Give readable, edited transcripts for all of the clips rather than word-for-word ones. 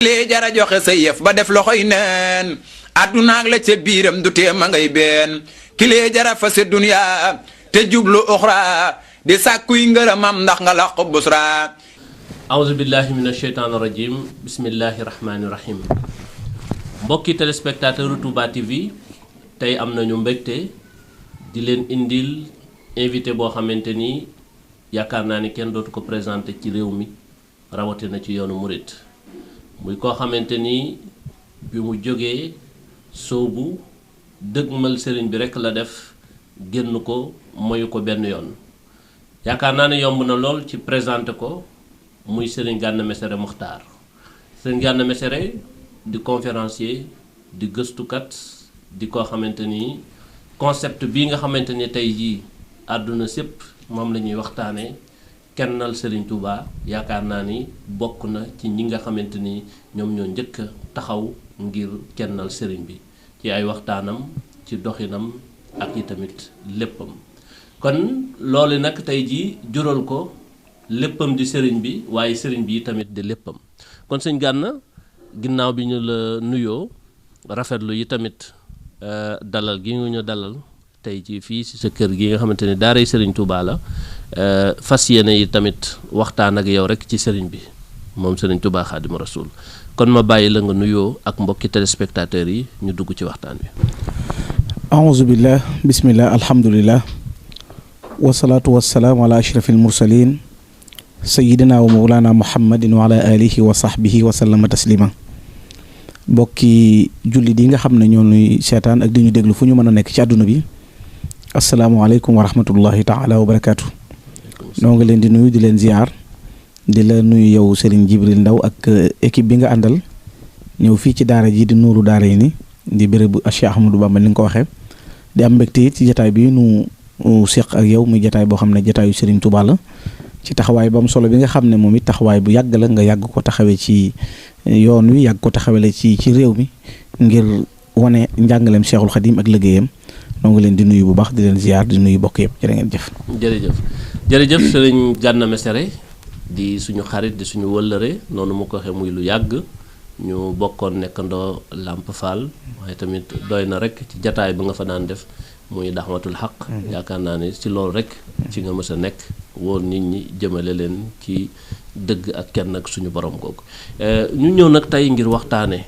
lii jara joxe sa yëf ba def loxoy neen addunaak la ca biiram du tee ma ngay been kilee jara fa se duniya te jublu uxra di sàkkuy ngërëmam ndax nga laq busra. awuzu billahi min asheytaani rajim bismillahi rahmaani rahim. mbokki téléspectateur Touba TV tey am nañu mbégte di leen indil invité boo xamante ni yaakaar naa ni kenn dootu ko présenté ci réew mi rawatina ci yoonu murit muy koo xamante ni bi mu jógee soobu dëgmal sëriñ bi rekk la def génn ko moyu ko benn yoon yaakaar naa ne yomb na lool ci présenté ko muy Serigne Gana Messere Muxtaar Serigne Gana Messere di conférencier di gëstukat di koo xamante ni concept bii nga xamante ni tey jii àdduna sépp moom la ñuy waxtaanee kennal Serigne Touba yaakaar naa ni bokk na ci ñi nga xamante ni ñoom ñoo njëkk a taxaw ngir kennal Serigne bi ci ay waxtaanam ci doxinam ak i tamit léppam kon loolu nag tey jii jural ko léppam di Serigne bi waaye Serigne bi tamit di léppam kon sëñ Gana ginnaaw bi ñu la nuyoo rafetlu yi tamit dalal gi nga ñu dalal tey ci fii ci sa kër gi nga xamante ni daaray Serigne Touba la fas yéene yi tamit waxtaan ak yow rek ci Serigne bi moom Serigne Touba Xaadimu Rasuul kon ma bàyyi la nga nuyoo ak mbokki téléspectateurs yi ñu dugg ci waxtaan wi. aouzu billah bismillah alhamdulillah wasalaatu wasalaamu ala ashrafil mursalin sayidina wa mawlana muhammadin wa ala alihi wa sahbihi wa sallama taslima mbokki jullit yi nga xam ne ñoo nuy seetaan ak di ñu déglu fu ñu mën a nekk ci àdduna bi asalaamaaleykum wa rahmatullahi taala wa barakaatu. noo ngi leen di nuyu di leen ziar di la nuyu yow Serigne Jibril Ndaw ak équipe bi nga àndal ñëw fii ci daara ji di nuuru daara yi ni di bérébu Cheikh Ahmadou Bamba ni nga ko waxee di am mbégte it ci jataay bi nu seq ak yow muy jataay boo xam ne jataayu Serigne Touba la ci taxawaay ba am solo bi nga xam ne moom it taxawaay bu yàgg la nga yàgg ko taxawee ci yoon wi yàgg ko taxawale ci réew mi ngir wane njàngaleem Cheikhul Khadim ak liggéeyam noo ngi leen di nuyu bu baax di leen ziar di nuyu bokk yëpp jërë ngeen jëf. jërëjëf Serigne Gana Messere di suñu xarit di suñu wëllëre noonu mu ko waxee muy lu yàgg ñu bokkoon nekkandoo Lamp Fall waaye tamit doy na rek ci jataay bi nga fa daan def muy daxwatul xaq yaakaar naa ne ci loolu rek ci nga mës a nekk woon nit ñi jëmale leen ci dëgg ak kenn ak suñu borom googu ñu ñëw nag tey ngir waxtaane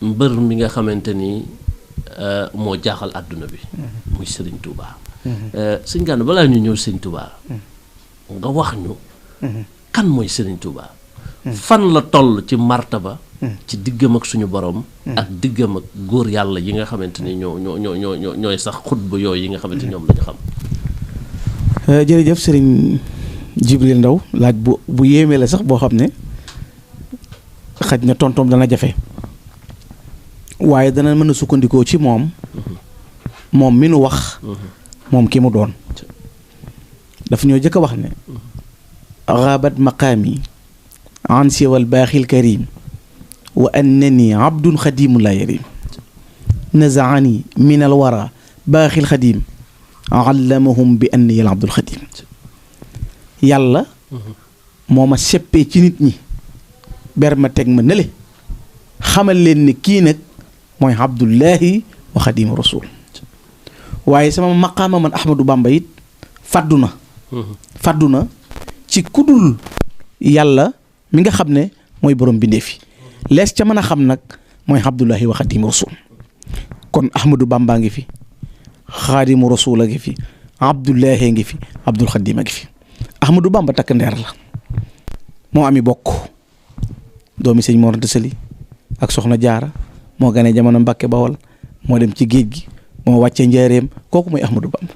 mbër mi nga xamante ni moo jaaxal àdduna bi muy Serigne Touba sëñ Gana balaa ñu ñëw Serigne Touba nga wax ñu kan mooy Serigne Touba fan la toll ci martaba ci diggam ak suñu borom ak diggam ak góor yàlla yi nga xamante ni ñooy sax xutba yooyu yi nga xamante ni ñoom la ñu xam. jërëjëf Serigne Jibril Ndaw laaj bu yéemee la sax boo xam ne xaj na tontoom dana jafe waaye dana mën a sukkandikoo ci moom mi nu wax moom ki mu doon daf ñoo jëkk a wax ne xaabat maqaami an siwal baaxil karim wa annani abdun xadimu la yarim nazaani min al wara baaxil xadim allamahum bi anni al abdul xadim yàlla moo ma seppee ci nit ñi ber ma teg ma nële xamal leen ne kii nag mooy abdullahi wa xadimu rasul waaye sama maqaama man Ahmadou Bamba it faddu na ci kudul yàlla mi nga xam ne mooy borom bindee fi lees ca mën a xam nag mooy abdullahi wa xadimu rasul kon Ahmadou Bamba ngi fi xaadimu rasul a ngi fi abdullahi ngi fi abdul xadim a ngi fi Ahmadou Bamba takk ndeer la moo ami bokk doomi sëñ Mor Anta Sali ak soxna Jaara moo ganee jamono Mbàkke Bawol moo dem ci géej gi moo wàccee njaareem kooku mooy Ahmadou Bamba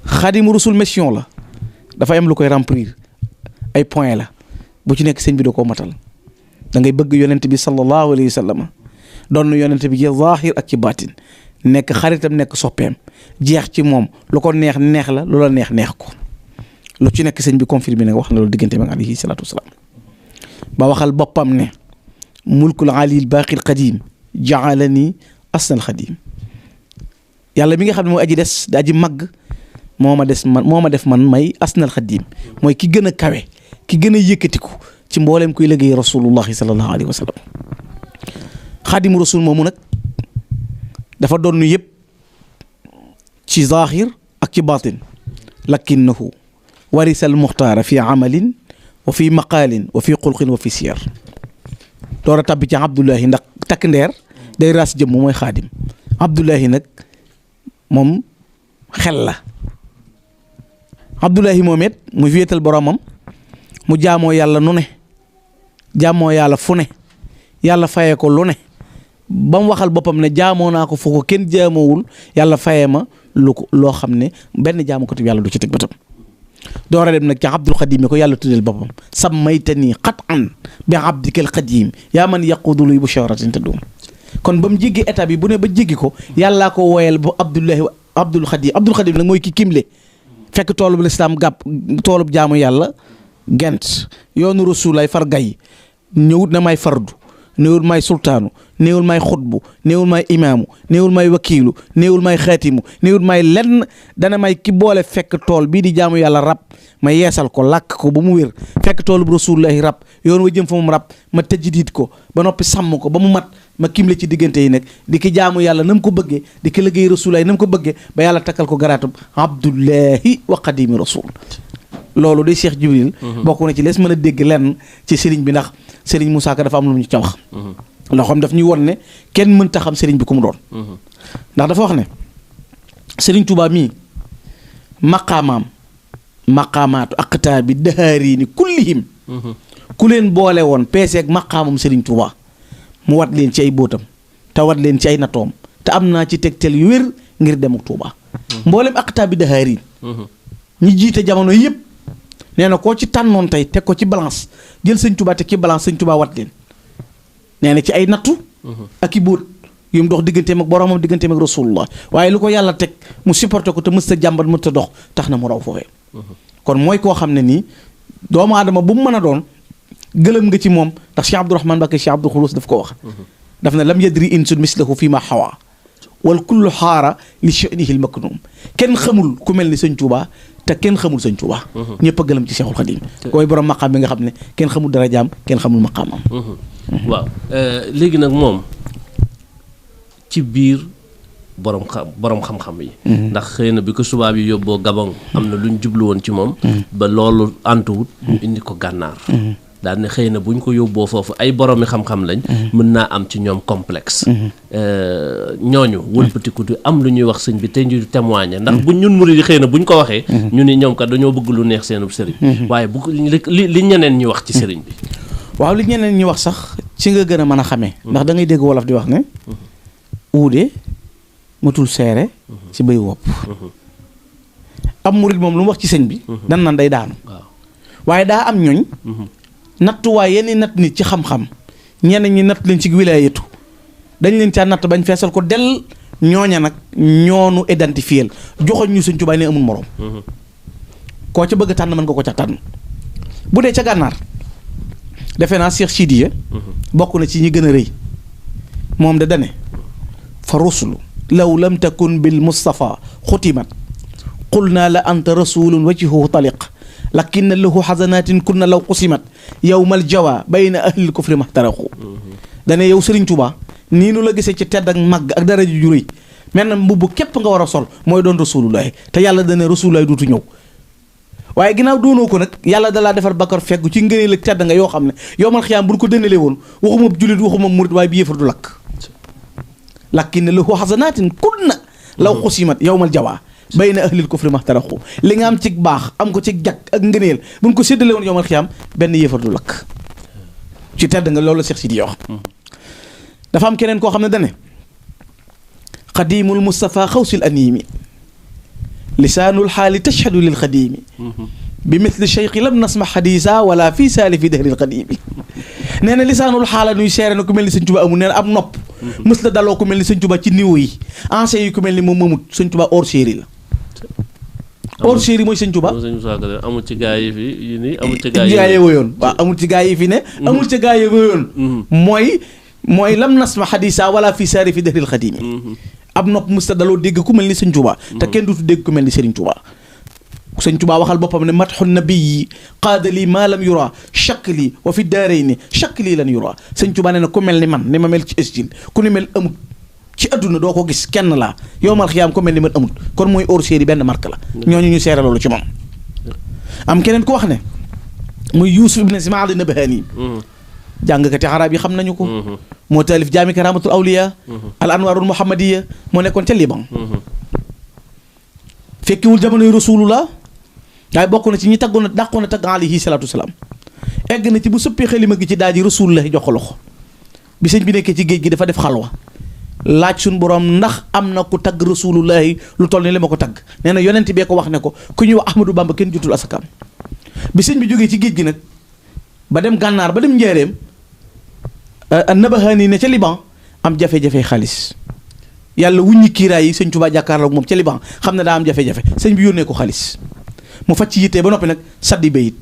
xaadimu rasul mission la dafa am lu koy remplir ay point la bu ci nekk sëñ bi da koo matal da ngay bëgg yonent bi sallallahu alayhi wa sallam doon yonent bi ci zaahir ak ci baatin nekk xaritam nekk soppeem jeex ci moom lu ko neex la lu la neex ko lu ci nekk sëñ bi confirmé na wax na loolu diggante ak alayhi salaatu wasalaam ba waxal boppam ne mulkul alil baaqil qadim jaalani asnal xadim yàlla mi nga xam ne mooy aji des di aji màgg moo ma def man may asnal xadim mooy ki gën a kawe ki gën a yëkkatiku ci mbooleem kuy liggéey rasulullahi sallallahu alayhi wa sallam. xaadimu rasul moomu nag dafa doon yëpp ci zaahir ak ci baatin lakinnahu warisal muxtaara fi amalin wa fi maqaalin wa fi xulqin wa fi siyar. door a tabbi ci Abdullahi ndax takk ndeer day raas jëmm mooy xaadim. Abdullahi nag moom xel la. Abdullahi moom it mu wéetal boromam mu jaamoo yàlla nu ne jaamoo yàlla fu ne yàlla fayee ko lu ne ba mu waxal boppam ne jaamoo naa ko fu ko kenn jaamoowul yàlla fayee ma lu ko loo xam ne benn jaamu ko yàlla du ci teg bëtam. door a dem nag ci Abdul Xadim ko yàlla tuddeel boppam sammaytanii qat'an bi abdikal xadim yaa man yaqudu luy busharatin tadum. kon ba mu jéggi état bi bu ne ba jéggi ko yàllaa ko wooyal ba Abdul Xadim nag mooy ki kimle fekk toolub lislaam gàpp toolub jaamu yàlla gent yoonu rasulaay far gay ñëwut na may fardu néewul may sultaanu néewul may xutbu néewul may imaamu néewul may wakiilu néewul may xaatimu néewul may lenn dana may ki boole fekk tool bii di jaamu yàlla rab ma yeesal ko làkk ko ba mu wér fekk toolub rasulaay rab yoon wa jëm fa moom rab ma tajdiid ko ba noppi sàmm ko ba mu mat ma kimle ci diggante yi nag di ki jaamu yàlla na mu ko bëggee di ki liggéey rasulaay na mu ko bëggee ba yàlla takkal ko garaatub abdullahi wa qadimi rasul. loolu day Cheikh Jibril bokk na ci lees mën a dégg lenn ci sëriñ bi ndax sëriñ Moussa Ka dafa am lu ñu ca wax loo xam daf ñuy won ne kenn mënta xam sëriñ bi ku mu doon ndax dafa wax ne sëriñ Touba mii maqaamaatu aqtaa bi dahaari ni kullihim ku leen boole woon peeseeg maqaamam sëriñ Touba mu wat leen ci ay bóotam te wat leen ci ay natoom te am naa ci tegtal yu wér ngir dem ak Touba mboolem aqtaa bi dahaari ñi jiite jamono yëpp nee na koo ci tànnoon tey teg ko ci balance jël sëñ Touba teg ci balance sëñ Touba wat leen nee na ci ay nattu ak i bóot yu mu dox digganteem ak boromam digganteem ak rasulullah waaye lu ko yàlla teg mu supporté ko te mës ta jàmbat mës ta dox tax na mu raw foofee kon mooy koo xam ne nii doomu aadama bu mu mën a doon gëlëm nga ci moom ndax Cheikh Abdourahmane Mbacké Cheikh Abdou Khoulous daf ko wax daf ne lam yadri insun mislahu fi ma xawa wal kullu xaara li sha'nihi al maknum kenn xamul ku mel ni sëñ Touba te kenn xamul sëñ Touba ñëpp a gëlëm ci Cheikhul Khadim koy borom maqaam bi nga xam ne kenn xamul dara jaam kenn xamul maqaamam waaw léegi nag moom ci biir borom xam-xam yi ndax xëy na bi ko subaab yi yóbboo Gabon am na lu ñu jublu woon ci moom ba loolu antuwut ñu indi ko gànnaar daal ne xëy na bu ñu ko yóbboo foofu ay boroomi xam-xam lañ mën naa am ci ñoom complexe ñooñu wëlbatiku di am lu ñuy wax sëñ bi te ñu témoigner ndax bu ñun murid yi xëy na bu ñu ko waxee ñu ni ñoom kat dañoo bëgg lu neex seenub sëriñ waaye bu li ñeneen ñi wax ci sëriñ bi waaw li ñeneen ñi wax sax ci nga gën a mën a xamee ndax da ngay dégg wolof di wax ne uude matul seere ci bay wopp am murid moom lu mu wax ci sëñ bi dan nan day daanu waaye daa am ñooñ nattuwaay yenn natt nit ci xam-xam ñenn ñi natt leen ci wilaayatu dañ leen caa natt bañ feesal ko del ñooña nag ñoonu identifier joxoñ ñu sëñ Tuubaa ne amul morom koo ca bëgg tànn mën nga ko ca tànn bu dee ca gànnaar defe naa Cheikh Sidiya bokk na ci ñi gën a rëy moom de dane fa rusulu law lam takun bil Mustafa xutimat qul naa la anta rasulun wajhuhu taliq lakinna lahu xasanatin kunna law qusimat yawmal jawa bayna ahlil kufri maxtaraqu dane yow Serigne Touba nii nu la gisee ci tedd ak màgg ak dara ju rëy mel na mbubb képp nga war a sol mooy doon rasulullahi te yàlla dane rasulullahi duutu ñëw waaye ginnaaw doonoo ko nag yàlla dalaa defar bakkar feggu ci ngëneel ak tedd nga yoo xam ne yowmal xiyaam bu ñu ko dënnalee woon waxuma jullit waxuma murit waaye bi yéefar du lakk lakinna lahu xasanatin kunna law qusimat yawmal jawa bayna ahlil kufri maxtaraqu li nga am ci baax am ko ci jag ak ngëneel bu ñu ko séddale woon yowmal xiyaam benn yéefar du lakk ci tedd nga loolu la Cheikh Sidi wax dafa am keneen koo xam ne dane xadimul Mustafa xawsil animi lisaanul xaali tashhadu lil xadimi bi mithli cheikhi lam nasma xadisa wala fii saali fi dahril xadimi nee na lisaanul xaala nuy seere na ku mel ni sëñ Tuba amul nee na ab nopp mës la daloo ku mel ni sëñ Tuba ci niveau yi ancien yi ku mel ni moom mamut sëñ Tuba hors série la hors série mooy sëñ Tuba amul ci gaa yi fi yi nii amul ci gaa yi woyoon waaw amul ci gaa yi fi ne amul ci gaa yi woyoon mooy lam nasma xadisa wala fii saali fi dahril xadimi ab nopp mës la daloo dégg ku mel ni sëñ Tuba te kenn duutu dégg ku mel ni Serigne Touba sëñ Tuubaa waxal boppam ne matxu nabii qaada lii maa lam yura chakk lii wa fi daarayni chakk lii lan yura sëñ Tuubaa nee na ku mel ni man ni ma mel ci estil ku ni mel amut ci adduna doo ko gis kenn laa yowmal xiyaam ku mel ni man amut kon mooy hors série benn marque la ñooñu ñu seere loolu ci moom am keneen ku wax ne muy Yuusuf ibn Ismail Nabahani jàngkati xaraab yi xam nañu ko moo taalif jaami karamatul awliya al anwarul muhammadiya moo nekkoon ca Liban fekkiwul jamonoy rasulullah waaye bokk na ci ñi taggoon a dàqoon a tagg alayhi salaatu wasalaam egg na ci bu sëppee xalima gi ci daal di rasulullah jox ko loxo bi sëñ bi nekkee ci géej gi dafa def xalwa laaj suñ borom ndax am na ku tagg rasulullahi lu toll ni li ma ko tagg nee na yonent bee ko wax ne ko ku ñuy wax Ahmadou Bamba kenn jutul asakaam bi sëñ bi jógee ci géej gi nag ba dem gànnaar ba dem njaareem Nabahani ne ca Liban am jafe-jafe xaalis yàlla wuññi kiiraay yi sëñ Tuubaa jàkkaarloo ak moom ca Liban xam ne daa am jafe-jafe sëñ bi yónnee ko xaalis mu faj ci yittee ba noppi nag saddi bayit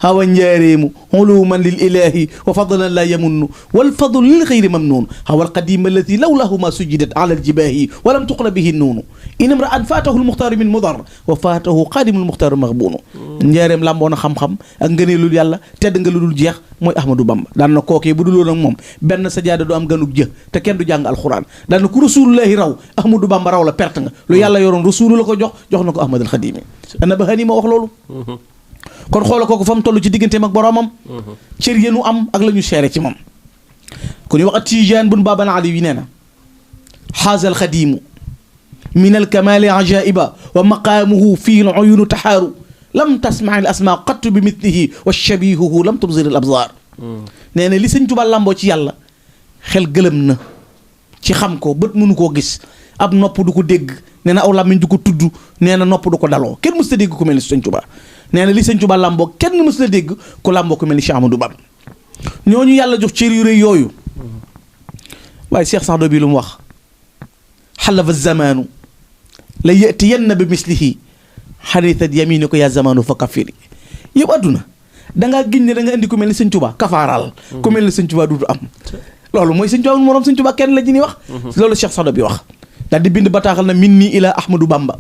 hawa njaareemu uluman lil ilahi wa fadlan la yamunnu wal fadlu lil xayri mamnun hawa alqadima allati lawlahu ma sujidat ala aljibahi wa lam tuqra bihi nuunu in imra'an faatahu almuxtaaru min mudar wa faatahu qaadimu almuxtaaru maghbunu njaareem làmboon a xam-xam ak ngëneelul yàlla tedd nga lu dul jeex mooy Ahmadou Bamba daan na kookee bu dul woon ak moom benn sajaada du am ganug jë te kenn du jàng alxuraan daan na ku rasulullahi raw Ahmadou Bamba raw la perte nga lu yàlla yoroon rasulu la ko jox na ko Ahmadul Xadimi Nabahani ma wax loolu kon xoola kooku fa mu toll ci digganteem ak boroomam cër yenu am ak la ñu seere ci moom ku ñu wax at Tijaan bun Baban Ali yi nee na xaazal xadiimu min alkamaali ajaiba wa maqaamuhu fii l uyunu taxaaru lam tasmaa al asmaa qattu bi mitlihi wa shabihuhu lam tubsir al absaar nee na li sëñ Tuubaa làmboo ci yàlla xel gëlëm na ci xam ko bët mënu koo gis ab nopp du ko dégg nee na aw làmmiñ du ko tudd nee na nopp du ko daloo kenn mës ta dégg ku mel ni sëñ Tuubaa nee na li sëñ Tuubaa làmboo kenn mës ta dégg ku làmboo ku mel ni Cheikh Ahmadou Bamba ñooñu yàlla jox cër yu rëy yooyu waaye Cheikh Saadu bi lu mu wax xalafa zamaanu la yatiyanna bi mislihi xanitat yamini ko yaa zamaanu fa kafiri yow adduna dangaa giñ ne da nga indi ku mel ni sëñ Tuubaa kafaaral ku mel ni sëñ Tuubaa duutu am loolu mooy sëñ Tuubaa moroom sëñ Tuubaa kenn la ji ni wax loolu Cheikh Saadu bi wax daal di bind bataaxal na min nii ila Ahmadou Bamba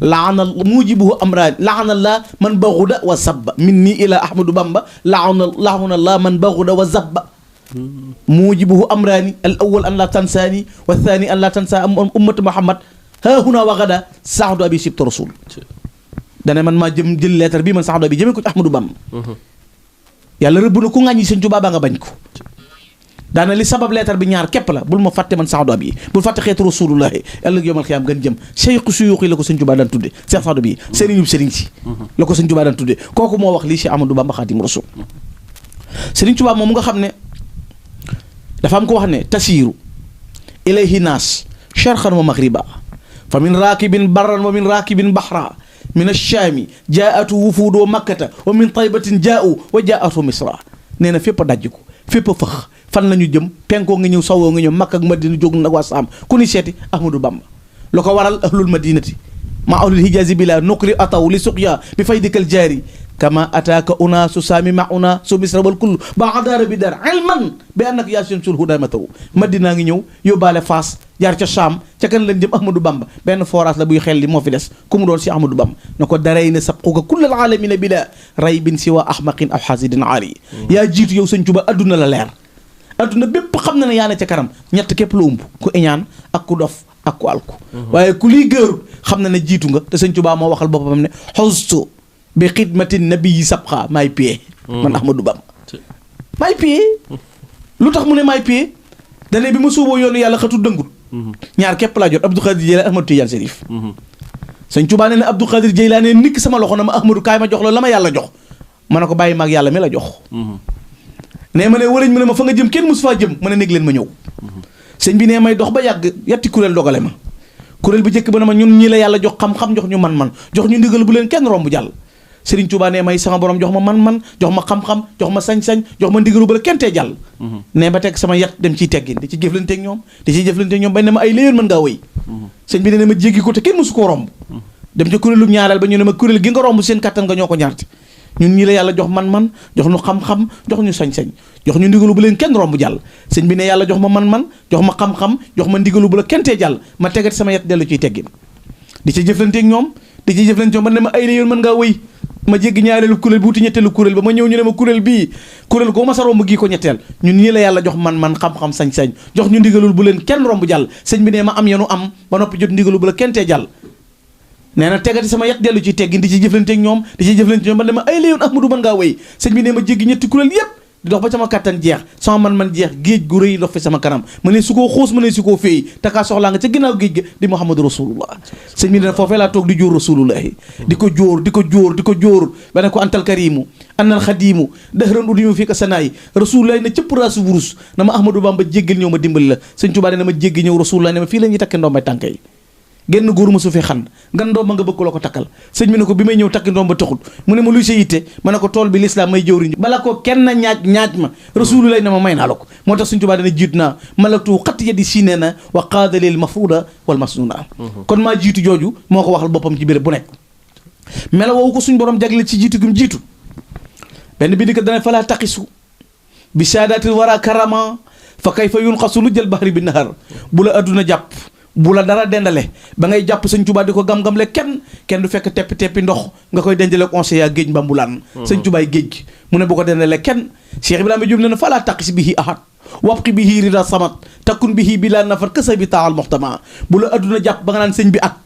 laana mujibuhu amraani laana la man baxuda wa sabba min nii ila Ahmadou Bamba laana la man baxuda wa zabba mujibuhu amraani al awal an la tansaani wa thani an la tansa ummatu Muhammad ha huna wa gada saadu abi sibtu rasul dane man maa jël lettre bi man saadu abi jëmee ko ci Ahmadou Bamba yàlla rëbb na ku ŋàññi sëñ Tuubaa ba nga bañ ko daana li sabab lettre bi ñaar képp la bul ma fàtte man saadu abi bul fàtte xeetu rasulullahi ëllëg yawmal xiyaam gën jëm cheikhu suyuux yi la ko sëñ Tuubaa daan tudde Cheikh Saadu bi sëriñub sëriñ si la ko sëñ Tuubaa daan tudde kooku moo wax lii Cheikh Ahmadou Bamba Xaadimu Rasuul sëriñ Tuubaa moom nga xam ne dafa am ko wax ne tasiiru ilayhi naas sharqan wa maghriba fa min raakibin barran wa min raakibin bahra min ash-shaami jaa'atu wufuudu makkata wa min taybatin jaa'u wa jaa'atu misra nee na fépp a dajjiku fépp a fëx fan la ñu jëm penkoo nga ñëw sawoo nga ñëw Makka ak Madina jóg nag waa Saam ku ni seeti Ahmadou Bamba lu ko waral ahlul madinati ma ahlul hijaazi bila nukri ataw li suqya bi faydikal jaari kama ataaka unaasu saami ma unaasu misra wal kullu ba adaara bi dar ilman bi annaka yaa shamsul hudaa mataw Madina ngi ñëw yóbbaale Faas jaar ca Saam ca kan lañ jëm Ahmadou Bamba benn forage la buy xel li moo fi des ku mu doon si Ahmadou Bamba na ko daray na sabquka kullal aalamina bila raybin siwa ahmaqin aw xaasidin aari yaa jiitu yow sëñ Tuubaa adduna la leer adduna bépp xam na ne yaa ne ca kanam ñett képp la umb ku iñaan ak ku dof ak ku alku waaye ku liy gërut xam na ne jiitu nga te sëñ Tuubaa moo waxal boppam ne xostu bi xidmati nabi yi sabxa maay piyee man Ahmadou Bamba maay piyee lu tax mu ne maay piyee dane bi ma suuboo yoonu yàlla xatu dëngut ñaar képp laa jot Abdou Khadir Jeylaani Ahmadou Tidiane Chérif sëñ Tuubaa ne ne Abdou Khadir Jeylaani nikk sama loxo na ma Ahmadou kaay ma jox la ma yàlla jox ma ne ko bàyyi maag yàlla mi la jox nee ma ne warañ mu ne ma fa nga jëm kenn mosu faa jëm ma ne néeg leen ma ñëw sëñ bi ne may dox ba yàgg yetti kuréel dogale ma kuréel bu njëkk ba ne ma ñun ñii la yàlla jox xam-xam jox ñu man-man jox ñu ndigal bu leen kenn romb jàll Sëriñ Tuubaa ne may sama borom jox ma man-man jox ma xam-xam jox ma sañ-sañ jox ma ndigalu ba la kenn tee jàll ne ba teg sama yet dem ciy teggin di ci jëflanteeg ñoom di ciy jëflanteeg ñoom bañ ne ma ay léyoon mën ngaa wëy sëñ bi ne ma jéggi ko te kenn mosu koo romb dem ca kuréelu ñaareel ba ñu ne ma kuréel gi nga romb seen kattan nga ñoo ko ñaarte ñun ñii la yàlla jox man-man jox ñu xam-xam jox ñu sañ-sañ jox ñu ndigalu bu leen kenn romb jàll sëñ bi ne yàlla jox ma man-man jox ma xam-xam jox ma ndigalu bu la kenn tee jàll ma tegat sama yet dellu ciy teggin di ca jëflanteeg ñoom di ci jëf leen ci man ne ma ay la yoon mën ngaa wëy ma jéggi ñaareelu kuréel bi wuti ñetteelu kuréel ba ma ñëw ñu ne ma kuréel bii kuréel ko ma sa romb gii ko ñetteel ñun nii la yàlla jox man xam-xam sañ-sañ jox ñu ndigalul bu leen kenn romb jàll sëñ bi ne ma am yenu am ba noppi jot ndigalul bu la kenn tee jàll nee na tegati sama yet dellu ci teggin di ci jëflante ak ñoom di ci jëflante ñoom man ne ma ay la yoon Ahmadou mën ngaa wëy sëñ bi ne ma jéggi ñetti kuréel yépp di dox ba sama kattan jeex sama man jeex géej gu rëy dox fi sama kanam ma ne su koo xuus ma ne su koo féey te kaa soxlaa nga ca ginnaaw géej ga di Muhammadu Rasulullah sëñ bi ne foofee laa toog di jóor Rasulullahi di ko jóor ba ne ko antal karimu annal xadimu dëxëran udimu fii ka sanaay Rasulullahi ne cëpp raasu wurus na ma Ahmadou Bamba jéggal ñëw ma dimbali la sëñ Tuubaa ne ma jéggi ñëw Rasulullahi ne ma fii la ñuy takke ndombay tànk yi génn góor ma su fi xan ngan ndoom ba nga bëgg la ko takkal sëñ bi ne ko bi may ñëw takki ndoom ba taxut mu ne ma luy sa yitte ma ne ko tool bi lislaam may jëwriñ bala ko kenn ñaaj ma Rasulullah ne ma may naa la ko moo tax suñ Tuubaa dana jiitu naa malaktu xat yadi sinee na wa qaadalil mafruda wal masnuna kon maa jiitu jooju moo ko waxal boppam ci béréb bu nekk mela woowu ko suñ borom jagle ci jiitu gi mu jiitu benn bi di ko dana falaa taqisu bi saadatil wara karama fa kayfa yunqasu lu jël bahri bi nahar bu la adduna jàpp bu la dara dendale ba ngay jàpp sëñ Tuubaa di ko gam-gamle kenn du fekk teppi ndox nga koy dendale conseil yaa géej mbambulaan sëñ Tuubaay géej gi mu ne bu ko dendale kenn Cheikh Ibrahima Diop ne na falaa taqis bihi ahad wabqi bihi rida samat takkun bihi bi laa nafar kësa bi taal moxtama bu la adduna jàpp ba nga naan sëñ bi ak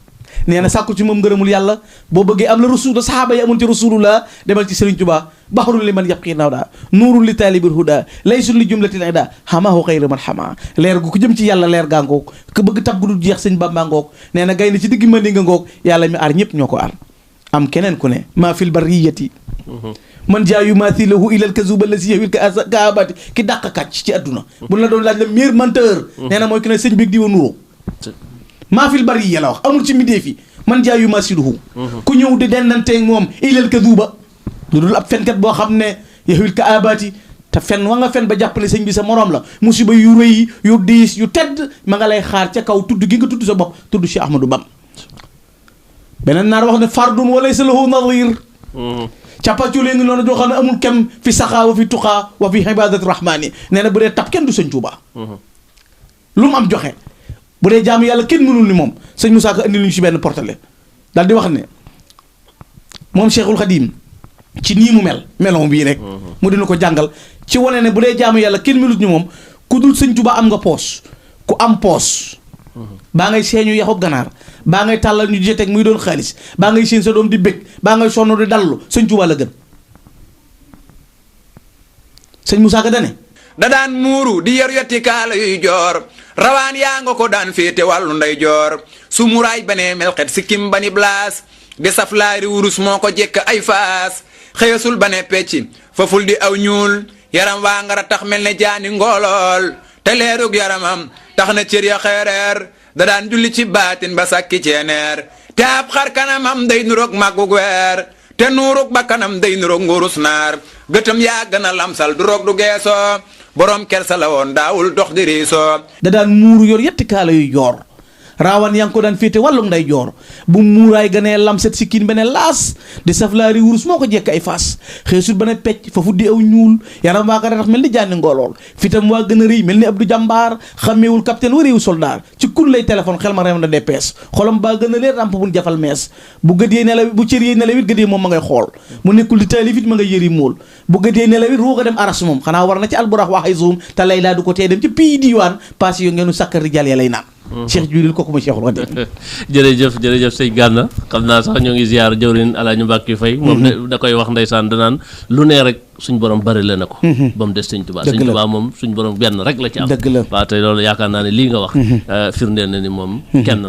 nee na sàkku ci moom ngërëmul yàlla boo bëggee am la rasul sahaaba yi amoon ci rasulullah demal ci Sëriñ Tuubaa baxrun li man yabqi nawda nuurun li taalibil huda laysun li jumlatil ida xamaahu xayra man xama leer gu ko jëm ci yàlla leer gaa ngoog ku bëgg tab gu dul jeex sëñ Bamba ngoog nee na gay na ci digg ma ndi nga ngoog yàlla mi aar ñëpp ñoo ko aar am keneen ku ne maa fil bariyati man jaayu maathilahu ilal kazuba lasi yawil ka abati ki dàq kàcc ci adduna bu la doon laaj la meilleur menteur nee na mooy ki ne sëñ bi di wa nuroo maa fil bari yi la wax amul ci midee fi man jaayu maasiluhu ku ñëw di dennanteeg moom ilal kazuba lu dul ab fenkat boo xam ne yawil ka abati te fen wa nga fen ba jàpp ne sëñ bi sa morom la musiba yu rëy yu diis yu tedd ma nga lay xaar ca kaw tudd gi nga tudd sa bopp tudd Cheikh Ahmadou Bam beneen naar wax ne fardun walaysa lahu nadir càppaculee ngi noonu joo xam ne amul kem fi saxaa wa fi tuqaa wa fi ibadat rahmani nee na bu dee tab kenn du sëñ Tuubaa lu mu am joxe bu dee jaamu yàlla kenn mënul ni moom sëñ Moussa Ka indi lu ñu si benn portale daal di wax ne moom Cheikhul Khadim ci nii mu meloon bii rek mu dina ko jàngal ci wane ne bu dee jaamu yàlla kenn melut ni moom ku dul sëñ Tuubaa am nga poos ku am poos baa ngay seeñu yaxu ganaar baa ngay tàllal ñu di teg muy doon xaalis baa ngay seen sa doom di bëgg baa ngay sonn di dallu sëñ Tuubaa la gën sëñ Moussa Ka dane da daan muuru di yor yotti kaala yuy joor rawaan yaa nga ko daan féete wàllu nday joor su muraay banee melxet sikkim bani blaas di saf laari wurus moo ko jekk ay faas xëyasul bane pecc faful di aw ñuul yaram waa ngara tax mel ne jaani ngoolool te leerug yaramam tax na cër ya xeereer da daan julli ci baatin ba sàkki ceeneer te ab xar kanamam day nuroog màggug weer te nuurug ba kanam day nuroog ngurus naar gëtam yaa gën a lamsal du roog du geesoo borom kersa la woon daawul dox di riisoo da daan muuru yor yetti kaala yuy joor raawaan yaa ngi ko daan féete wàllum nday joor bu muuraay ganee lamset sikkin bene laas di saflaari wurus moo ko jekk ay faas xeesul ba ne pecc fa fuddi aw ñuul yaram waa ko tax mel ni jànni ngoolool fitam waa gën a rëy mel ni Abdou Jàmbaar xàmmeewul capitaine wa réewu soldaar ci kun lay téléphone xel ma rem na DPS xolam baa gën a leer ramp buñ jafal mees bu gët yee nelaw bu cër yee nelawit gët yee moom ma ngay xool mu nekkul di taalifit ma ngay yëri mool bu gët yee nelawit ruuga dem aras moom xanaa war na ci alburax waxay zoom te lay laa du ko tee dem ci pays diwaan passé yo ngeenu sàkkar rijal ya lay naan Cheikh Jibril kooku ma Cheikhul Khadim jërëjëf sëñ Gana xam naa sax ñoo ngi ziar jëwrin Alaaji Mbàkke Fay moom da koy wax ndeysaan danaan lu ne rek suñ borom bari la na ko ba mu des sëñ Tuubaa sëñ Tuubaa moom suñ borom benn rek la ci am waaw te loolu yaakaar naa ne lii nga wax firndeel na ni moom kenn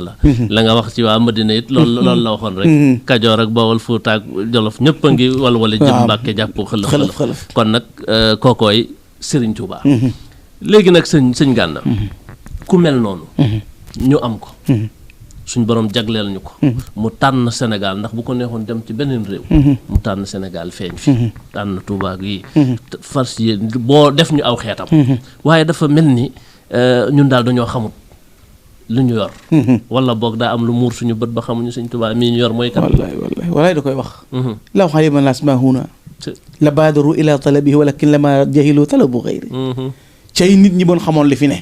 la nga wax ci waa Madina it loolu la waxoon rek Kajoor ak Bawol Fuuta ak Jolof ñëpp a ngi wala jëm Mbàkke jàpp xëlëf kon nag kookooy Sëriñ Tuubaa léegi nag sëñ Gana ku mel noonu ñu am ko suñ borom jagleel ñu ko mu tànn Sénégal ndax bu ko neexoon dem ci beneen réew mu tànn Sénégal feeñ fi tànn Touba gi fars yi boo def ñu aw xeetam waaye dafa mel ni ñun daal dañoo xamut lu ñu yor wala boog daa am lu muur suñu bët ba xamuñu Sëñ Touba mii ñu yor mooy kat wallaay da koy wax law xalima naas ma huna la baadaru ila talabihi walakin lama jahilu talabu xayri cay nit ñi bon xamoon li fi ne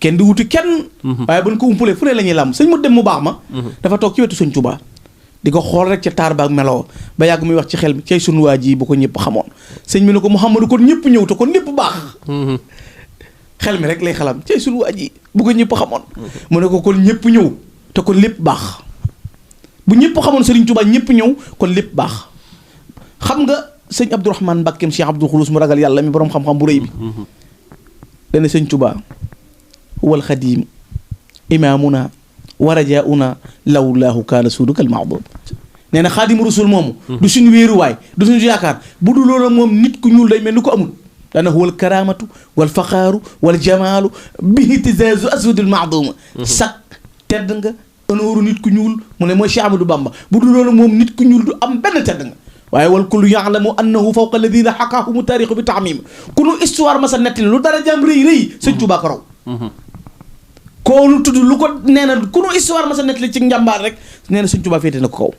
kenn di wuti kenn waaye buñ ko umpulee fu ne la ñuy làmb sëñ mu dem mu baax ma dafa toog ci wetu sëñ Tuubaa di ko xool rek ca taar ba ak meloo ba yàgg muy wax ci xel mi cay sunu waa ji bu ko ñëpp xamoon sëñ bi ne ko Mouhamadou kon ñëpp ñëw te kon lépp baax xel mi rek lay xalam cay sunu waa ji bu ko ñëpp xamoon mu ne ko kon ñëpp ñëw te kon lépp baax bu ñëpp xamoon Serigne Touba ñëpp ñëw kon lépp baax xam nga sëñ Abdourahmane Mbakkeem Cheikh Abdoul Khoudous mu ragal yàlla mi boroom xam-xam bu rëy bi dana sëñ Touba wal xadiim imaamuna wa rajauna lawlaahu kaana suudukal mahdum nee na xaadimu rasul moomu du suñu wéeruwaay du suñu yaakaar bu du loolu moom nit ku ñuul day mel ni ko amul dana wal karaamatu wal faqaaru wal jamaalu bihi tizaazu aswadul mahdum sak tedd nga honooru nit ku ñuul mu ne mooy Cheikh Amadou Bamba bu du loolu moom nit ku ñuul du am benn tedd nga waaye wal kullu yaalamu annahu fawqa alladina xakaahumu taarixu bi taamim ku nu histoire ma sa nettali lu dara jàmm rëy rëy sëñ Tuubaa ko raw koolu tudd lu ko nee na ku nu histoire ma sa nettali ci njàmbaar rek nee na sëñ Tuubaa féete na ko kaw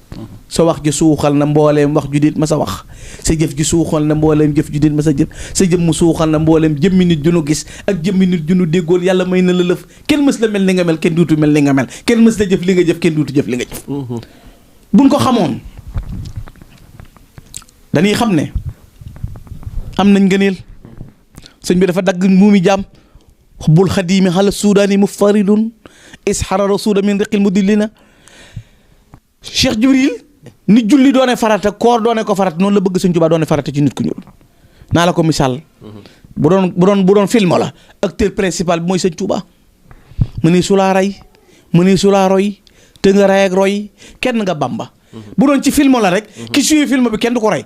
sa wax ji suuxal na mbooleem wax ju nit ma sa wax sa jëf ji suuxal na mbooleem jëf ju nit ma sa jëf sa jëmm suuxal na mbooleem jëmmi nit ju nu gis ak jëmmi nit ju nu déggool yàlla may na la lëf kenn mës la mel ni nga mel kenn duutu mel ni nga mel kenn mës la jëf li nga jëf kenn duutu jëf li nga jëf buñ ko xamoon dañuy xam ne am nañ ngëneel sëñ bi dafa dagg muumi jaam xubbul xadiimi xala suudaani mufaridun isxara rasuula min riqil mudillina Cheikh Jibril ni julli doone farata koor doone ko farata noonu la bëgg sëñ Tuubaa doone farata ci nit ku ñuul naa la ko misaal bu doon film la acteur principal bi mooy sëñ Tuubaa mu ne su laa rey mu ne su laa roy te nga rey ak roy kenn nga Bamba bu doon ci film la rek ki suy film bi kenn du ko rey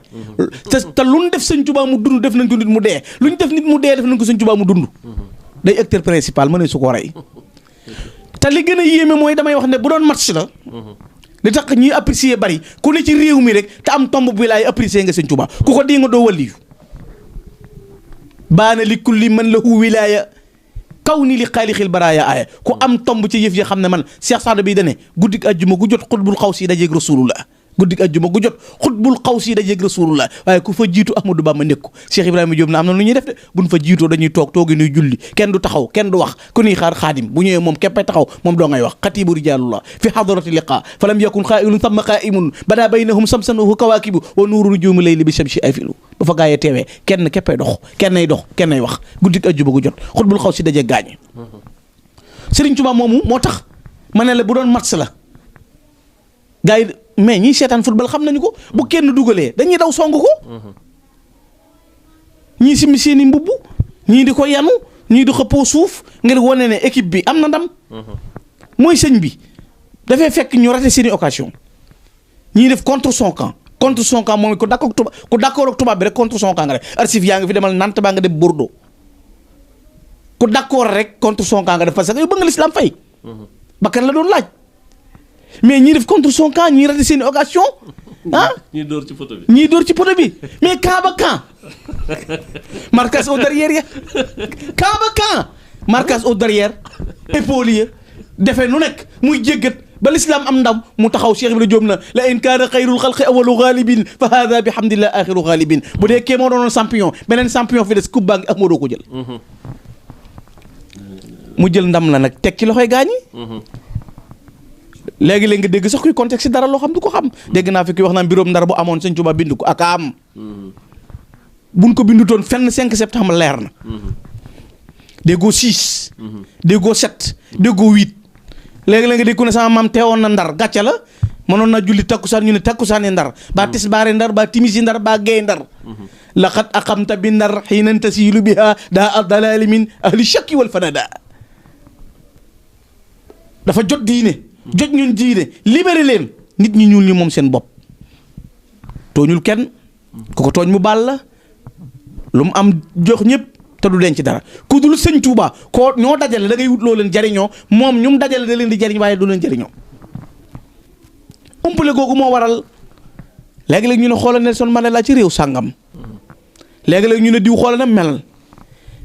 te lu ñu def sëñ Tuubaa mu dund def nañ ko nit mu dee lu ñu def nit mu dee def nañ ko sëñ Tuubaa mu dund day acteur principal ma ne su ko rey te li gën a yéeme mooy damay wax ne bu doon match la li tax ñuy apprécier bari ku ne ci réew mi rek te am tomb bi laay apprécier nga sëñ Tuubaa ku ko dee nga doo waliyu baana li kulli man lahu wilaaya kaw ni li xaalixil baraaya aaya ku am tomb ci yëf yi xam ne man Cheikh Saadu bi dane guddik ajjuma gu jot xutbul xaw si dajeeg rasulullah guddik ajjuma gu jot xutbul xaw si dajeeg rasulullah waaye ku fa jiitu Ahmadou Bamba nekku Cheikh Ibrahima Diop na am na lu ñuy def de buñ fa jiitoo dañuy toog toogi nuy julli kenn du taxaw kenn du wax ku nuy xaar xaadim bu ñëwee moom képpay taxaw moom doo ngay wax xatibu rijalullah fi hadarati liqa fa lam yakun xaailun thumma qaimun bada baynahum samsanuhu kawaakibu wa nuuru nujuumi layli bi shamsi afilu ba fa gaayee teewee kenn képpay dox kennay dox kennay wax guddik ajjuma gu jot xutbul xaw si dajeeg gaañe Sëriñ Tuubaa moomu moo tax ma ne la bu doon match la gars yi mais ñiy seetaan football xam nañu ko bu kenn dugalee dañuy daw song ko ñii simi seeni mbubb ñii di ko yanu ñii di xëppoo suuf ngir wane ne équipe bi am na ndam mooy sëñ bi dafay fekk ñu raté seeni occasion ñii def contre son camp moom ku d'accord ak tubaab bi rek contre son camp nga def arsif yaa ngi fi demal Nantes baa nga dem Bordeaux ku d'accord rek contre son camp nga def parce que yow bëgg nga l'islam fay bakkan la doon laaj mais ñii def contre son camp ñii raté seen occasion ah ñii dóor ci poto bi mais camp ba camp marquage au derrière ya camp ba camp marquage au derrière épaule ya defee nu nekk muy jéggat ba l'islam am ndam mu taxaw Cheikh Ibrahima Diop na la in kaana xayrul xalqi awalu ghalibin fa hada bi hamdillah axiru ghalibin bu dee kee moo doonoon champion beneen champion fi des coupe baa ngi ak moo doo ko jël mu jël ndam la nag teg ci loxoy gaañi léegi-léegi nga dégg sax kuy contexte dara loo xam du ko xam dégg naa fi kuy wax naan mbiróom ndar bu amoon sëñ Tuubaa bind ko ak am buñ ko bindutoon fenn 5 septembre leer na déggoo 6 déggoo 7 déggoo 8 léegi-léegi nga dégg ku ne sama maam teewoon na ndar gàcce la mënoon naa julli takkusaan ñu ne takkusaani ndar baa tisbaari ndar baa timisi ndar baa géey ndar laqad aqamta bi ndar xiinan tasiilu biha daa dalali min ahli shakki wal fanada dafa jot diine jot ñun diine libéré leen nit ñi ñuul ñi moom seen bopp tooñul kenn ku ko tooñ mu baal la lu mu am jox ñëpp te du denc dara ku dul sëñ Tuubaa koo ñoo dajale da ngay wut loo leen jariñoo moom ñum dajale da leen di jariñ waaye du leen jariñoo umpale googu moo waral léegi-léegi ñu ne xoolal Nelson Mandela ci réew sàngam léegi-léegi ñu ne diw xoolal na mel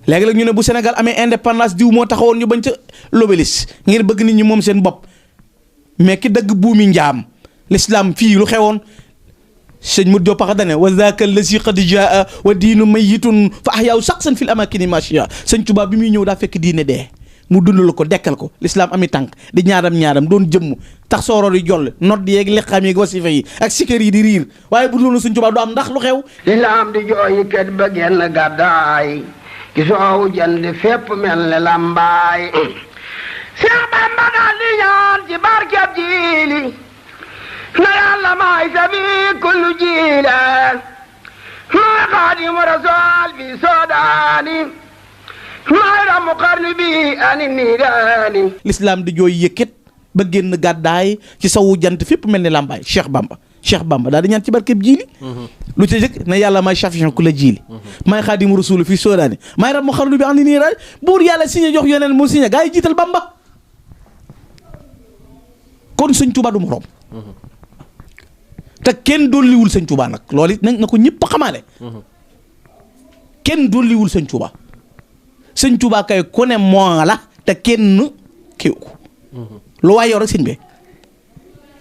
léegi-léegi ñu ne bu Sénégal amee indépendance diw moo taxawoon ñu bañ ca l'Obélisque ngir bëgg nit ñi moom seen bopp mais ki dëgg buumi njaam l'islam fii lu xewoon sëñ Modou Diop paxa dane wa zaaka allazi qad jaa wa diinu mayitun fa ahyaahu shaqsan fil amakini machia sëñ Tuubaa bi muy ñëw daa fekk diine dee mu dundal ko dekkal ko lislaam ami tànk di ñaadam doon jëmm tax sooro di joll nodd yeeg liqaam yeeg wasifa yi ak sikar yi di riir waaye bu loolu Sëñ Tuubaa du am ndax lu xew lislaam di jooyi kët ba genn gàddaay ci soowu jant fépp mel ne lambaay Seex Bamba daal di ñaan ci barkeb jiili na yàlla maay sabi kullu jiile maay xaadimu rasool bi soodaani maay ramu xarni bi ani niiraani lislaam di jooy yëkkat ba génn gàddaay ci sawu jant fépp mel ni làmbaay Cheikh Bamba daal di ñaan ci barkeb jiili lu ca jëkk ne yàlla maay shafiyan ku la jiili maay xaadimu rasul fii soodaani maay ramu xarni bi ani niiraani buur yàlla signé jox yeneen mu signé gaa yi jiital Bamba kon Sëñ Tuubaa du moroom te kenn dolliwul Sëñ Tuubaa nag loolu it na ko ñëpp xamaale kenn dolliwul Sëñ Tuubaa Sëñ Tuubaa kay ku ne moo la te kenn kiw ko lu waay yow rek sëñ bi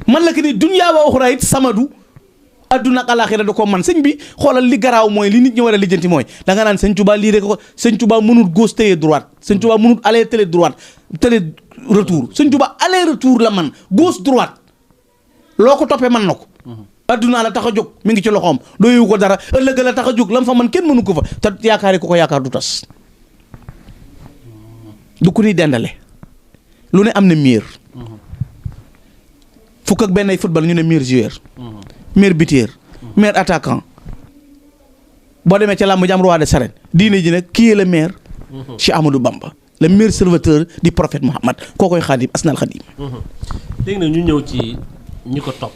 man la que ni dunyaa wa uxraa it samadu adduna ak alaaxira da ko man sëñ bi xoolal li garaaw mooy li nit ñi war a lijjanti mooy da nga naan Sëñ Tuubaa lii rek ko Sëñ Tuubaa mënul gauche télé droite Sëñ Tuubaa mënul aller télé droite télé retour Sëñ Tuubaa aller retour la man gauche droite loo ko toppee man na ko adduna la tax a jóg mi ngi ci loxoom doyewu ko dara ëllëg la tax a jóg lam fa man kenn mënu ko fa te yaakaar ko yaakaar du tas du ku ni dendale lu ne am na miir fukk ak benn ay football ñu ne meilleur joueur meilleur buteur meilleur attaquant boo demee ca làmb ji am roi des arènes diine ji nag qui est le meilleur Cheikh Ahmadou Bamba le meilleur serviteur du prophète Muhammad koo koy xaadim asnal xaadim léegi nag ñu ñëw ci ñi ko topp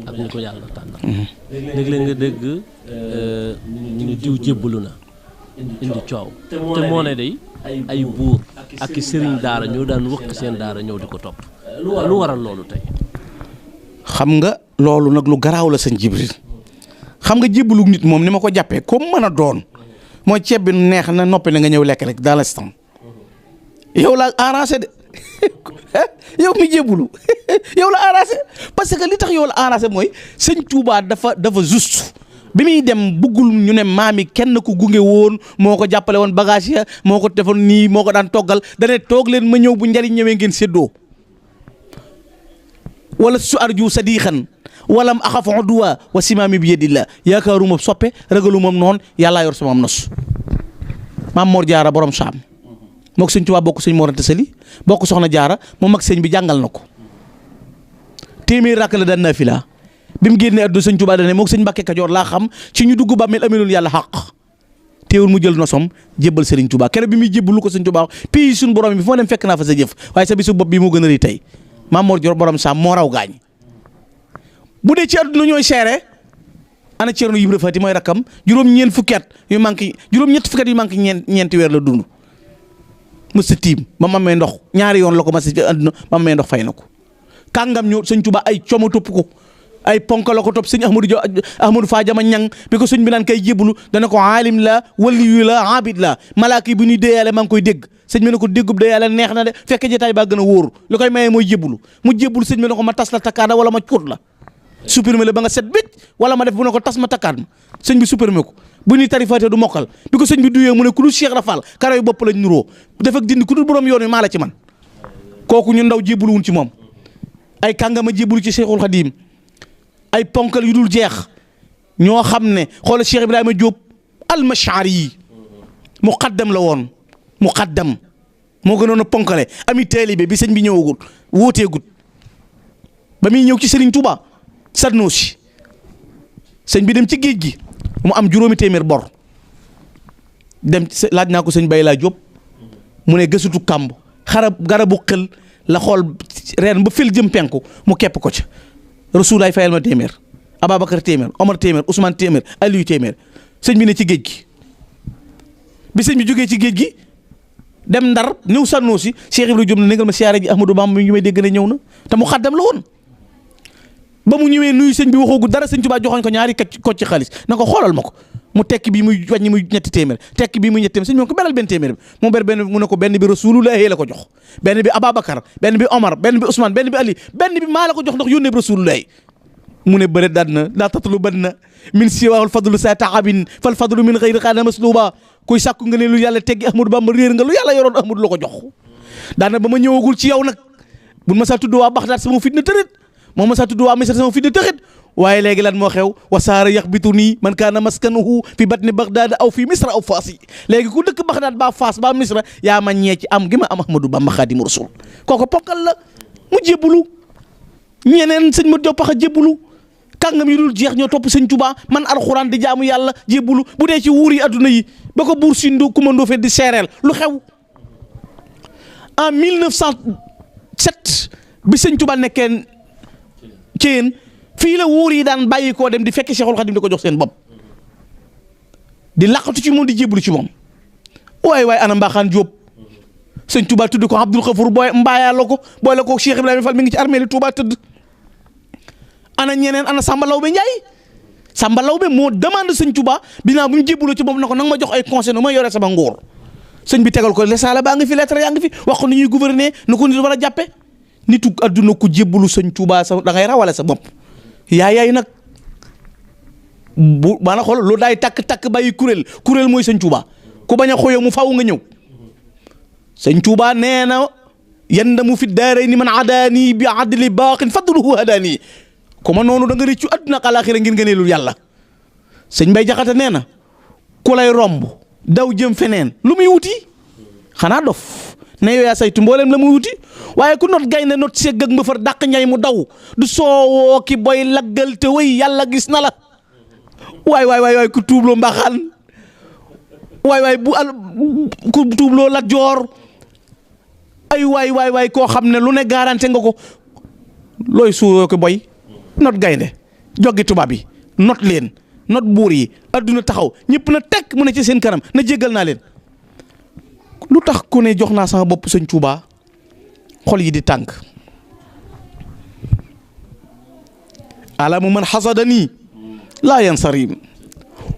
ak ñi ko yàlla tànnal léeg-léeg nga dégg ñu ne diw jébbalu na indi coow te moo ne day ay buur ak i sëriñ daara ñoo daan wëkk seen daara ñëw di ko topp lu waral loolu tey xam nga loolu nag lu garaaw la sëñ Jibril xam nga jébbalu nit moom ni ma ko jàppee comme mën a doon mooy ceeb bi neex na noppi na nga ñëw lekk rek dans l'instant yow la arrangé de yow mi jébbalu yow la arrangé parce que li tax yow la arrangé mooy sëñ Touba dafa juste bi muy dem bëggul ñu ne maami kenn ku gunge woon moo ko jàppale woon bagage ya moo ko defoon nii moo ko daan toggal dane toog leen ma ñëw bu njariñ ñëwee ngeen séddoo wala su arju sadixan walam axafu duwa wa simaami bi yedillah yaakaaruma soppe ragalu moom noonu yàllaa yor sama am nos maam Mor Jaara borom saam moo ko sëñ Tuubaa bokk sëñ Mor Anta Sali bokk soxna Jaara moom mag sëñ bi jàngal na ko téeméer rakk la daan naafila bi mu génnee àdduna sëñ Tuubaa dane moo ko sëñ Mbàkke Kajoor laa xam ci ñu dugg bàmmeel ameloon yàlla xaq teewul mu jël nosom jébbal sëriñ Tuubaa keroog bi muy jébbalu ko sëñ Tuubaa pii suñu borom bi foo dem fekk naa fa sa jëf waaye sa bisu bopp bi moo gën a rëy tey maam Mor Dior borom saam moo raw gaañ bu dee ci àdduna ñooy seere ana Ceerno Ibra Faati mooy rakkam juróom-ñeent fukki at yu manqué juróom-ñett fukki at yu manqué ñeenti weer la dund mës a tiim ba ma may ndox ñaari yoon la ko mas a ci àdduna ba ma may ndox fay na ko kàngam ñoo sëñ Tuubaa ay coomo topp ko ay ponk la ko topp sëñ Ahmadou Fa Jama ñang bi ko sëñ bi naan kay jébbalu dana ko aalim la waliyu la abid la malaaka yi bu ñuy déyaale maa ngi koy dégg sëñ bi ne ko déggub déyaale neex na de fekk jotaay baa gën a wóoru li koy mayee mooy jébbalu mu jébbalu sëñ bi ne ko ma tas la takkaada wala ma cuut la supprimer la ba nga set bit wala ma def bu ne ko tas ma takkaat ma sëñ bi supprimer ko bu ñuy tarifaate du mokkal bi ko sëñ bi duyee mu ne ku dul Cheikh Rafal karaw yi bopp lañ nuroo def ak dindi ku dul borom yoon wi maa la ci man kooku ñu ndaw jébbaluwun ci moom ay kàngama jébbalu ci Cheikhul Khadim ay ponkal yu dul jeex ñoo xam ne xoolal Cheikh Ibrahima Diop almashari yi muqaddam la woon muqaddam moo gënoon a ponkale ami taalibe bi sëñ bi ñëwagul wóoteegut ba muy ñëw ci Serigne Touba Sadnoosi sëñ bi dem ci géej gi mu am juróomi téeméer bor dem laaj naa ko sëñ Bay laa Diop mu ne gësutu kàmb garabu xel la xool reen ba fil jëm penku mu kepp ko ca Rasulaay fayal ma téeméer Ababacar téeméer Omar téeméer Ousmane téeméer Aliou téeméer sëñ bi ne ci géej gi bi sëñ bi jógee ci géej gi dem Ndar ñëw Sadnoosi Cheikh Ibrahima Diop ne négal ma siyaare ji Ahmadou Bamba mi ngi may dégg ne ñëw na te mu xaddam la woon ba mu ñëwee nuyu sëñ bi waxoogu dara sëñ Tuubaa joxoñ ko ñaari kocc ci xaalis na ko xoolal ma ko mu tekki bii muy wàññi muy ñetti téeméer tekki bii muy ñetti téeméer sëñ bi ko beral benn téeméer bi mu ber benn mu ne ko benn bi Rasulullahi la ko jox benn bi Ababacar benn bi Omar benn bi Ousmane benn bi Ali benn bi maa la ko jox ndax yónnee bi Rasulullahi mu ne bëre daan na laa tatlu ban na min siwaawul fadlu sa taabin fal fadlu min xëyri xaana masluba kuy sàkku nga ne lu yàlla teggi Ahmadou Bamba réer nga lu yàlla yoroon Ahmadou la ko jox daana ba ma ñëwagul ci yow nag buñ ma saa tudd waa Baxdaad sama fit na tërët moom ma saa tudd waa Misra sama fit na tërët waaye léegi lan moo xew wasaara yaxbitu nii man kaana maskanuhu fi batni Bagdaad aw fi Misra aw Faas yi léegi ku dëkk Bagdaad ba Faas ba Misra yaa ma ñee ci am gi ma am Ahmadou Bamba Xaadimu Rasuul kooku ponkal la mu jébbalu ñeneen sëñ ma joppax a jébbalu kàngam yi dul jeex ñoo topp sëñ Tuubaa man alxuraan di jaamu yàlla jébbalu bu dee ci wuur yi adduna yi ba ko buur Sindu Kumba Ndoofeen di seereel lu xew en 1907 bi sëñ Tuubaa nekkee ci yéen fii la wuur yi daan bàyyi koo dem di fekk Cheikhul Khadim di ko jox seen bopp di laqatu ci moom di jébbalu ci moom waaye ana Mbaxaan Jóob sëñ Tuubaa tudd ko Abdul Xafour booy mbaayaa la ko boole ko Cheikh Ibrahima Fall mi ngi ci armée li Tuubaa tëdd ana ñeneen ana Samba Lawbe Njaay Samba Lawbe moo demande sëñ Tuubaa binaa bu ñu jébbaloo ci moom na ko nanga ma jox ay conseil nu ma yore sama nguur sëñ bi tegal ko lesaala baa ngi fi lettre yaa ngi fi wax ko ni ñuy gouverner nu ko nit war a jàppe nitu adduna ku jébbalu sëñ Tuubaa sa da ngay rawale sa bopp yaay nag bu maanaam xool lu daay takk bàyyi kuréel mooy sëñ Tuubaa ku bañ a xooyoo mu faw nga ñëw sëñ Tuubaa nee na yandamu fi daarayni man adaani bi adli baaqin fadluhu hadaani ku ma noonu da nga rëccu adduna ak alaaxira ngir ngëneelul yàlla sëñ Mbay Jaxate nee na ku lay romb daw jëm feneen lu muy wuti xanaa dof ne yow yaa saytu mboolem la muy wuti waaye ku not gaynde not segg ak mbëfër dàq ñay mu daw du soowoo ki boy laggal te wëy yàlla gis na la waay ku tuubloo Mbaxaan waay ku tuubloo Lat Joor ay waay koo xam ne lu ne garanté nga ko looy suuroo ko boy not gaynde joggi tubaab yi not leen not buur yi adduna taxaw ñëpp na tekk mu ne ci seen kanam na jéggal naa leen lu tax ku ne jox naa sama bopp sëñ Tuubaa xol yi di tànk alamu man xasadanii laa yansarim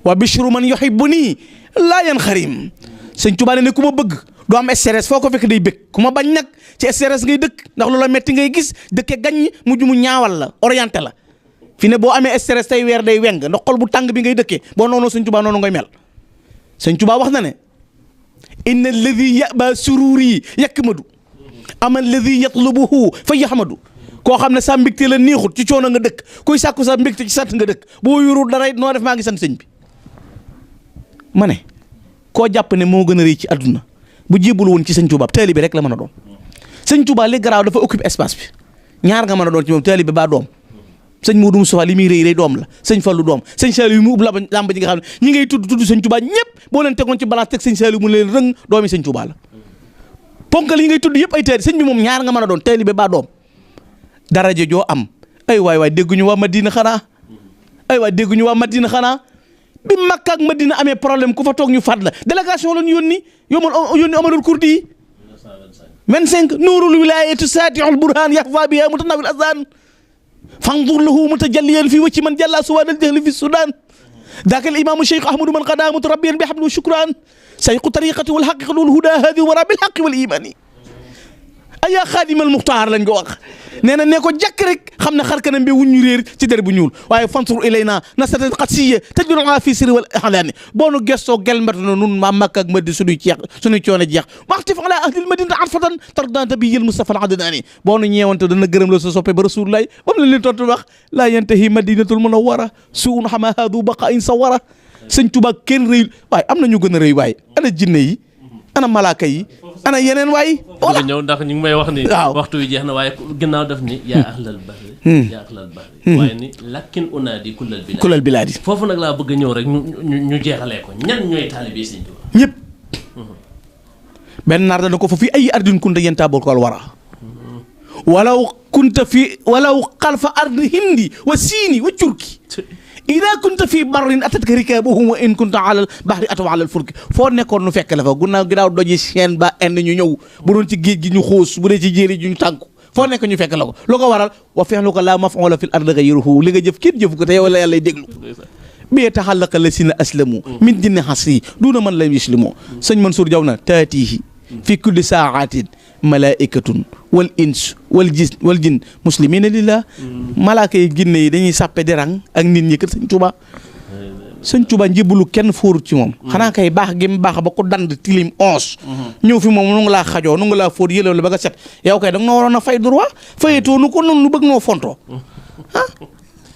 wa bishru man yuhibbuni laa yanxarim sëñ Tuubaa ne ku ma bëgg doo am stress foo ko fekk day bëgg ku ma bañ nag ci stress ngay dëkk ndax loola metti ngay gis dëkke gaññ mujj mu ñaawal la orienté la fi ne boo amee stress tey weer day weng ndax xol bu tàng bi ngay dëkkee boo noonu sëñ Tuubaa noonu ngay mel sëñ Tuubaa wax na ne inna alladi yaba sururi yakmadu ama alladi yatlubuhu fa yahmadu koo xam ne sa mbégte la neexut ci coono nga dëkk kuy sàkku sa mbégte ci sant nga dëkk boo yorul dara noo def maa ngi sant sëñ bi ma ne koo jàpp ne moo gën a rëy ci àdduna bu jébbalu woon ci sëñ Tuubaa taalibe rek la mën a doon sëñ Tuubaa li garaaw dafa occupe espace bi ñaar nga mën a doon ci moom taalibe baa doom sëñ Modou Moustapha li muy rëy doom la sëñ Fallou doom sëñ Saliou mu ub làmb ji nga xam ne ñi ngay tudd sëñ Tuubaa ñëpp boo leen tegoon ci balance teg sëñ Saliou mu leen rëng doomi sëñ Tuubaa la ponkal yi ngay tudd yëpp ay taalibe sëñ bi moom ñaar nga mën a doon taalibe baa doom daraja joo am ay waay dégguñu waa Madina xanaa bi Makka ak Madina amee problème ku fa toog ñu faat la délégation la ñu yónni Amadul Kurdi yi 25 nuurul wilaayatu saatihul burhaan yaxfa biha mutanawil azan fanzur lahu mutajalliyan fi wacci man jalla suwaadal jahli fi sudan daaka al imaamu cheikh ahmadu man qadaa mutarabbiyan bi hablu shukran sayqu tariqati wal haqiqati wal huda hadi wara bil haqqi wal imani ayaa xaadimal muxtaar lañ ko wax nee na ne ko jàkk rek xam ne xar kanam bi wuñ ñu réer ci der bu ñuul waaye fansur ilayna nasatan qadsiya tajruna fi sirri wal ihlani boo nu gestoo gelmbatu na nun maa Makka ak Madina suñuy coono jeex waxtif ala ahlil madina arfatan tardanta bi yil Mustafa al adnani boo nu ñeewante dana gërëm la sa soppe ba rasulullah ba mu leen tontu wax laa yantahi madinatul munawwara suun xama haadu baqain sawara sëñ Tuubaa kenn rëyul waaye am na ñu gën a rëy waaye ana jinne yi ana malaaka yi ana yeneen waay nga ñëw ndax ñu ngi may wax ni waxtu wi jeex na waaye ginnaaw def ni yaa ahlal bahri waaye ni lakkin unaadi kullal bilaadi foofu nag laa bëgg a ñëw rek ñu jeexalee ko ñan ñooy taalibe Sëñ Tuubaa ñëpp benn naar dana ko fa fii ay ardin kunta yentaabul kool wara walaw xalfa ardi hindi wa siini wa turki ida kunta fii barrin atatka rikaabuhum wa in kunta alal bahri ataw alal fulki foo nekkoon nu fekk la fa ginnaaw doji seen ba en ñu ñëw bu doon ci géej gi ñu xuus bu dee ci jéeri ji ñu tànku foo nekk ñu fekk la ko lu ko waral wa fi'luka laa maf'uula fil ardi ghayruhu li nga jëf kenn jëfu ko te yow la yàlla déglu bi taxallaqa lasina aslamu min jinni hasri duuna man lam yuslimu sëñ Mansour Diaw na taatihi fi kulli saatin malaikatun wal ins wal jin muslimina lillah malaaka yi ginne yi dañuy sàppe di rang ak nit ñi kër sëñ Tuubaa sëñ Tuubaa njébbalu kenn fóorut ci moom. xanaa kay baax gi mu baax ba ko dand tilim 11. ñëw fi moom nu nga laa xajoo nu nga laa fóot yëlew la ba nga set yow kay da nga noo waroon a fay droit fayetoo nu ko noonu nu bëgg noo fontoo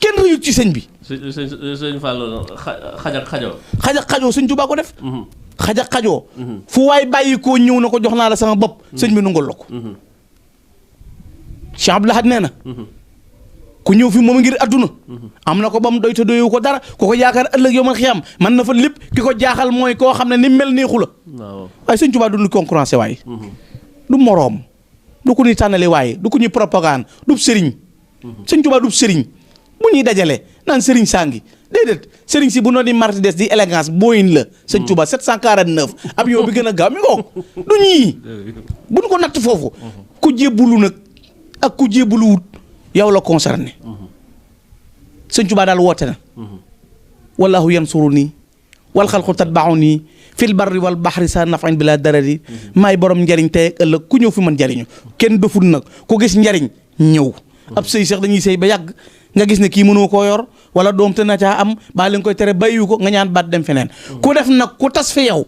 kenn rëyut ci sëñ bi. sëñ Fallou xajak xajoo. xajak xajoo sëñ Tuubaa ko def. xajak xajoo. fu waay bàyyi koo ñëw na ko jox naa la sama bopp. sëñ bi nungul la ko. Cheikh Abdou Lahad nee na. ku ñëw fi moom ngir adduna. am na ko ba mu doy te doyewu ko dara ku ko yaakaar ëllëg yow man xiyam man na fa lépp ki ko jaaxal mooy koo xam ne ni mel neexu la. waaye sëñ Tuubaa du ñu concurrencé waaye. du moroom du ko ñuy tànnale waaye du ko ñuy propagande du sëriñ. sëñ Tuubaa du sëriñ bu ñuy dajale naan sëriñ saa ngi déedéet sëriñ si bu noo di Mercedes di élégance Boeing la. sëñ Tuubaa 749 avion bi gën a gaaw mi ngoog du ñii bu ñu ko natt foofu. ku jébbulu nag ak ku jébbuluwut yow la concerné. sëñ Tuubaa daal woote na. wallahu yansuruni wal xalqu tatbauni fil barri wal baxri sa nafain bi la darari maay borom njariñ tey ak ëllëg ku ñëw fi man njariñu kenn doful nag ku gis njariñ ñëw. ab sëy sax dañuy sëy ba yàgg nga gis ne kii mënoo koo yor wala doom te na caa am baa leen koy tere bàyyiwu ko nga ñaan baat dem feneen. ku def nag ku tas fi yow.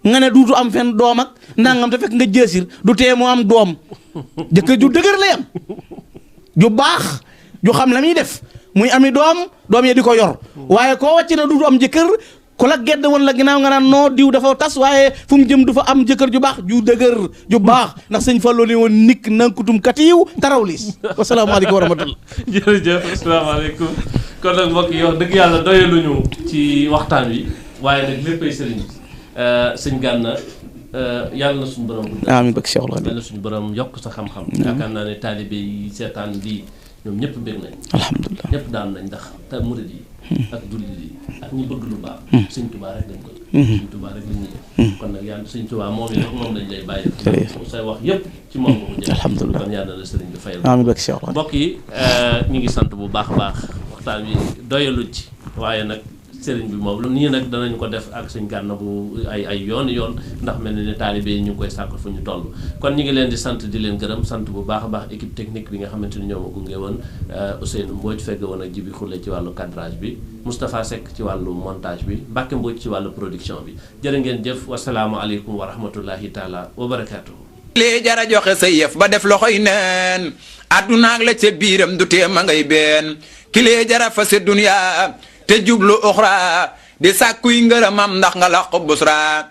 nga ne duutu am fenn doom ak nangam te fekk nga jësir du tee mu am doom jëkkër ju dëgër lay am ju baax ju xam la muy def muy ami doom ya di ko yor waaye koo wàcc na duutu am jëkkër ku la gedd woon la ginnaaw nga naan noo diw dafa tas waaye fu mu jëm du fa am jëkkër ju baax ju dëgër ju baax ndax sëñ Fallou ne woon nikk nankutum katiiw taraw liis wasalaamaaleykum wa rahmatullah. jërëjëf asalaamaaleykum kon nag mbokk yi wax dëgg yàlla doyaluñu ci waxtaan wi waaye nag léppay sëriñ sëñ Gana yàlla na suñu borom. amiin bakk Cheikhul Khadim. yàlla na suñu borom yokk sa xam-xam. yaakaar naa ne taalibe yi seetaan lii ñoom ñëpp bëgg nañ. alhamdulilah ñëpp daan nañ ndax te murid yi. ak jullit yi ak ñi bëgg lu baax. sëñ Tuubaa rek lañ ko. sëñ Tuubaa rek lañ ñëw. kon nag yàlla sëñ Tuubaa moom yi moom lañ lay bàyyi. say wax yëpp ci moom nga ko jël. alhamdulilah kon yàlla na sëriñ bi fayal. amiin bakk Cheikhul Khadim. mbokk yi ñu ngi sant bu baax a baax waxtaan wi doyalu ci waaye nag sëriñ bi moom nii nag danañ ko def ak sëñ Gana bu ay yoon ndax mel na ne taalibe yi ñu ngi koy sàkk fu ñu toll kon ñu ngi leen di sant di leen gërëm sant bu baax a baax équipe technique bi nga xamante ni ñoo ma gunge woon Ousseynou Mbodj fegg woon ak Jibi Xulle ci wàllu cadrage bi Moustapha Seck ci wàllu montage bi Mbacke Mbodj ci wàllu production bi jërë ngeen jëf wasalaamualeykum wa rahmatullahi taala wa barakaatuhu. lii jara joxe sa yëf ba def loxoy neen addunaag la ca biiram du tee ma ngay been ki lee jara fa se dunya te jublu uxra di sàkkuy ngërëmam ndax nga laq busra